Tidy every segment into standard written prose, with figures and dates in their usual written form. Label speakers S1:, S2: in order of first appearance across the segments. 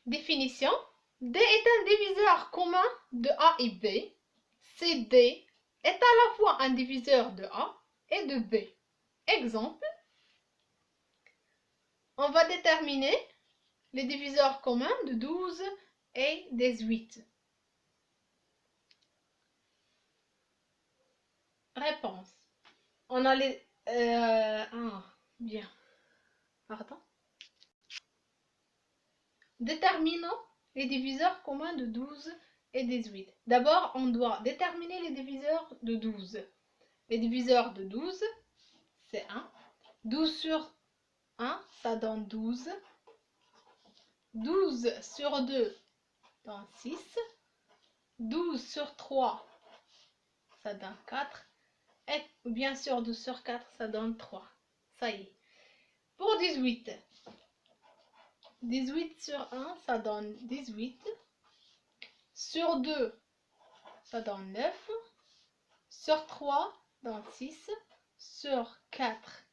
S1: Définition. D est un diviseur commun de A et B. Si D est à la fois un diviseur de A et de B. Exemple. On va déterminer les diviseurs communs de 12 et 18. Réponse. On a les... bien. Pardon. Déterminons les diviseurs communs de 12 et 18. D'abord, on doit déterminer les diviseurs de 12. Les diviseurs de 12, c'est 1. 12 sur 1, ça donne 12. 12 sur 2 donne 6. 12 sur 3, ça donne 4. Et bien sûr, 12 sur 4, ça donne 3. Ça y est. Pour 18, 18 sur 1, ça donne 18. Sur 2, ça donne 9. Sur 3, ça donne 6. Sur 4,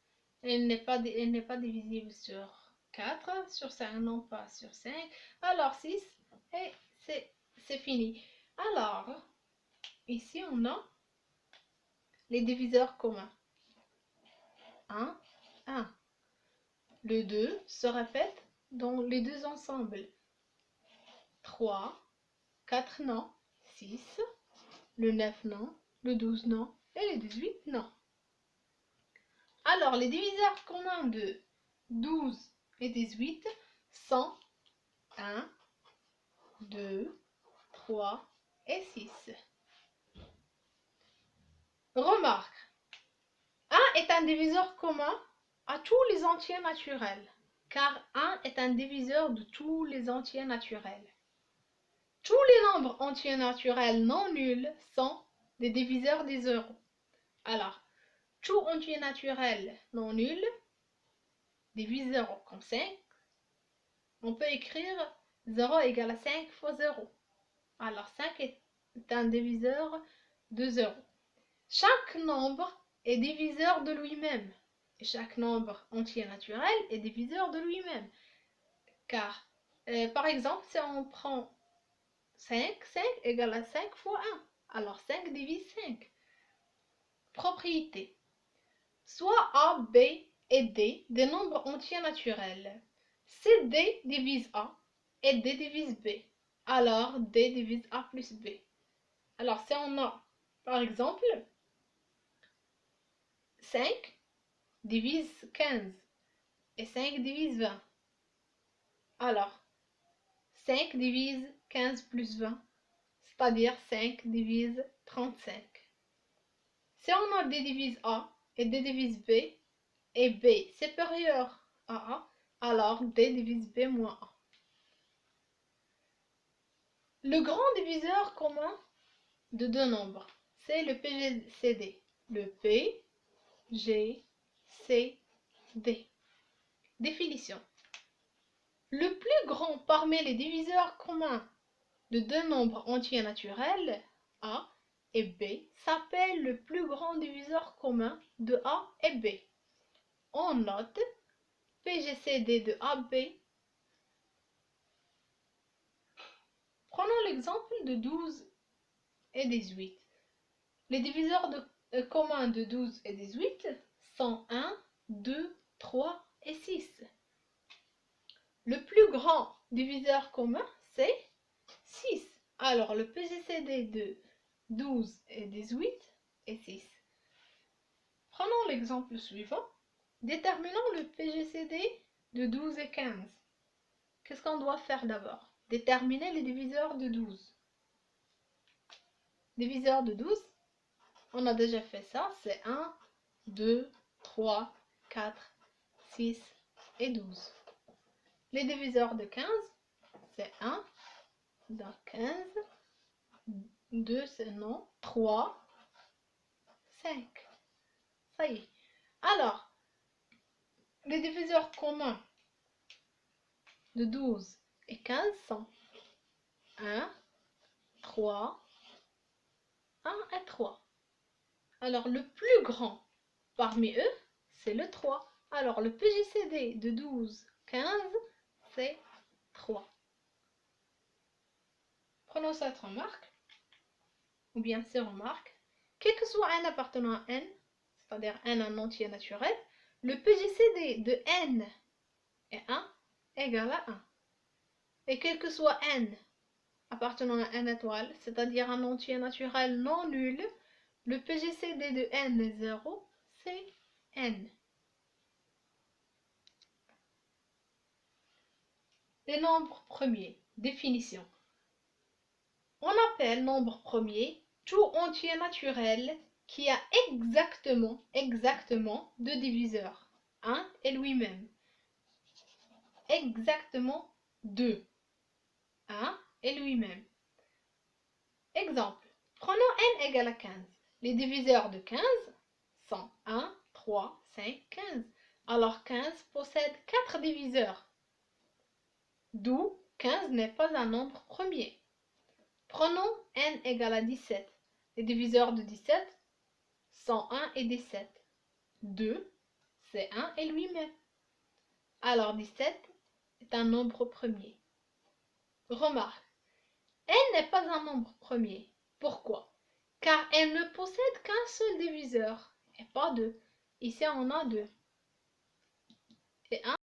S1: elle n'est pas divisible sur 4. Sur 5, non pas sur 5. Alors 6, et c'est fini. Alors, ici, on a les diviseurs communs. 1, 1. Le 2 se répète dans les deux ensembles. 3, 4 non, 6, le 9 non, le 12 non, et le 18 non. Alors, les diviseurs communs de 12 et 18 sont 1, 2, 3 et 6. Remarque, 1 est un diviseur commun à tous les entiers naturels, car 1 est un diviseur de tous les entiers naturels. Tous les nombres entiers naturels non nuls sont des diviseurs des zéros. Alors, tout entier naturel non nul divise 0 comme 5. On peut écrire 0 égale à 5 fois 0. Alors, 5 est un diviseur de 0. Chaque nombre est diviseur de lui-même. Et chaque nombre entier naturel est diviseur de lui-même. Car, par exemple, si on prend 5, 5 égale à 5 fois 1. Alors 5 divise 5. Propriété. Soit A, B et D des nombres entiers naturels. Si D divise A et D divise B, alors D divise A plus B. Alors si on a, par exemple, 5 divise 15 et 5 divise 20. Alors, 5 divise 15 plus 20, c'est-à-dire 5 divise 35. Si on a D divise A et D divise B, et B supérieur à A, alors D divise B moins A. Le grand diviseur commun de deux nombres, c'est le PGCD. Le P, G, C, D. Définition. Le plus grand parmi les diviseurs communs de deux nombres entiers naturels, A et B, s'appelle le plus grand diviseur commun de A et B. On note PGCD de AB. Prenons l'exemple de 12 et 18. Les diviseurs communs de 12 et 18 sont 1, 2, 3 et 6. Le plus grand diviseur commun, c'est 6. Alors, le PGCD de 12 et 18 est 6. Prenons l'exemple suivant. Déterminons le PGCD de 12 et 15. Qu'est-ce qu'on doit faire d'abord? Déterminer les diviseurs de 12. Diviseurs de 12, on a déjà fait ça, c'est 1, 2, 3, 4, 6 et 12. Les diviseurs de 15, c'est 1, donc 15, 2, c'est non, 3, 5. Ça y est. Alors, les diviseurs communs de 12 et 15 sont 1, 3, 1 et 3. Alors, le plus grand parmi eux, c'est le 3. Alors, le PGCD de 12, 15, c'est 3. Prenons cette remarque, ou bien ces remarques. Quel que soit n appartenant à n, c'est-à-dire n un entier naturel, le PGCD de n est 1 égale à 1. Et quel que soit n appartenant à n étoile, c'est-à-dire un entier naturel non nul, le PGCD de n est 0, c'est n. Les nombres premiers. Définition. On appelle nombre premier tout entier naturel qui a exactement deux diviseurs. 1 et lui-même. Exactement 2. 1 et lui-même. Exemple. Prenons n égale à 15. Les diviseurs de 15 sont 1, 3, 5, 15. Alors 15 possède 4 diviseurs. D'où 15 n'est pas un nombre premier. Prenons n égale à 17. Les diviseurs de 17 sont 1 et 17. 2, c'est 1 et lui-même. Alors 17 est un nombre premier. Remarque, n n'est pas un nombre premier. Pourquoi? Car n ne possède qu'un seul diviseur, et pas deux. Ici on a deux. Et 1